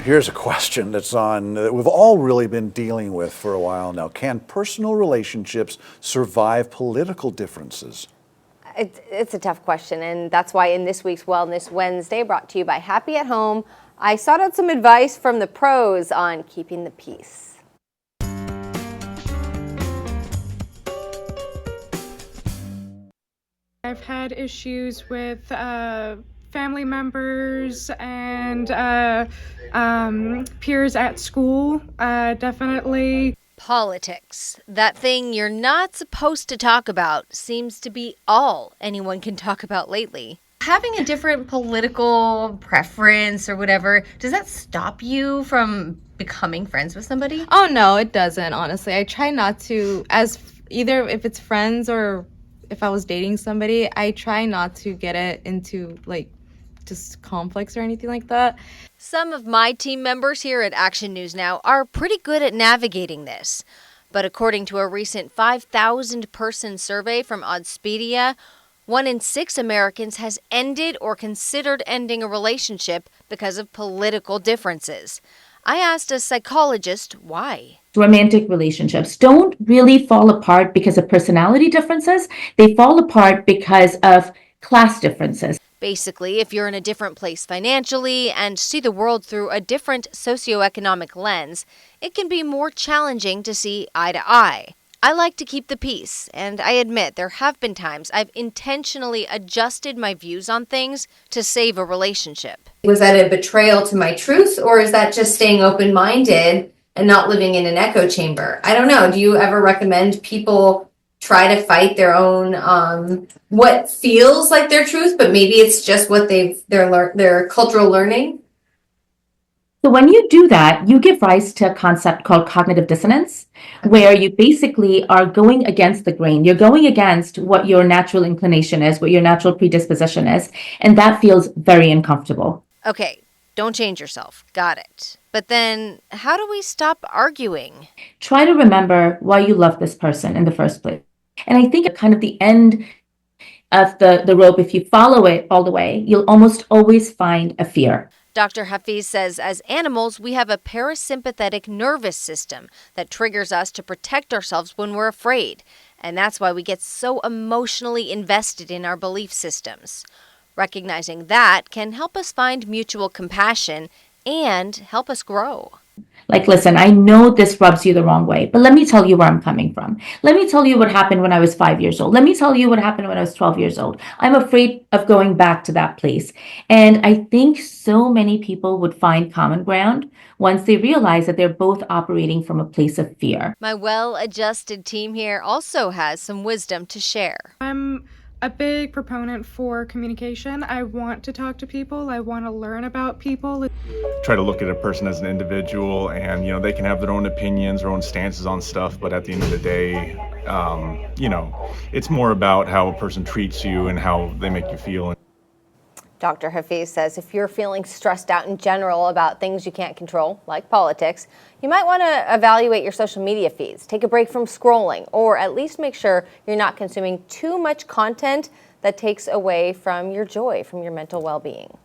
Here's a question that we've all really been dealing with for a while now. Can personal relationships survive political differences? It's a tough question, and that's why in this week's Wellness Wednesday, brought to you by Happy at Home, I sought out some advice from the pros on keeping the peace. I've had issues with family members and peers at school, definitely. Politics, that thing you're not supposed to talk about, seems to be all anyone can talk about lately. Having a different political preference or whatever, does that stop you from becoming friends with somebody? Oh, no, it doesn't, honestly. I try not to, either if it's friends or if I was dating somebody, I try not to get it into, just conflicts or anything like that. Some of my team members here at Action News Now are pretty good at navigating this. But according to a recent 5,000-person survey from Oddspedia, 1 in 6 Americans has ended or considered ending a relationship because of political differences. I asked a psychologist why. Romantic relationships don't really fall apart because of personality differences. They fall apart because of class differences. Basically, if you're in a different place financially and see the world through a different socioeconomic lens, it can be more challenging to see eye to eye. I like to keep the peace, and I admit there have been times I've intentionally adjusted my views on things to save a relationship. Was that a betrayal to my truth, or is that just staying open-minded and not living in an echo chamber? I don't know. Do you ever recommend people try to fight their own what feels like their truth, but maybe it's just what their cultural learning? So when you do that, you give rise to a concept called cognitive dissonance, where you basically are going against the grain. You're going against what your natural inclination is, what your natural predisposition is, and that feels very uncomfortable. Okay, don't change yourself. Got it. But then, how do we stop arguing? Try to remember why you love this person in the first place. And I think at kind of the end of the rope, if you follow it all the way, you'll almost always find a fear. Dr. Hafeez says as animals, we have a parasympathetic nervous system that triggers us to protect ourselves when we're afraid. And that's why we get so emotionally invested in our belief systems. Recognizing that can help us find mutual compassion and help us grow. Like, listen, I know this rubs you the wrong way, but let me tell you where I'm coming from. Let me tell you what happened when I was 5 years old. Let me tell you what happened when I was 12 years old. I'm afraid of going back to that place. And I think so many people would find common ground once they realize that they're both operating from a place of fear. My well-adjusted team here also has some wisdom to share. I'm a big proponent for communication. I want to talk to people. I want to learn about people. Try to look at a person as an individual, and they can have their own opinions, their own stances on stuff, but at the end of the day, it's more about how a person treats you and how they make you feel. Dr. Hafeez says if you're feeling stressed out in general about things you can't control, like politics, you might want to evaluate your social media feeds. Take a break from scrolling, or at least make sure you're not consuming too much content that takes away from your joy, from your mental well-being.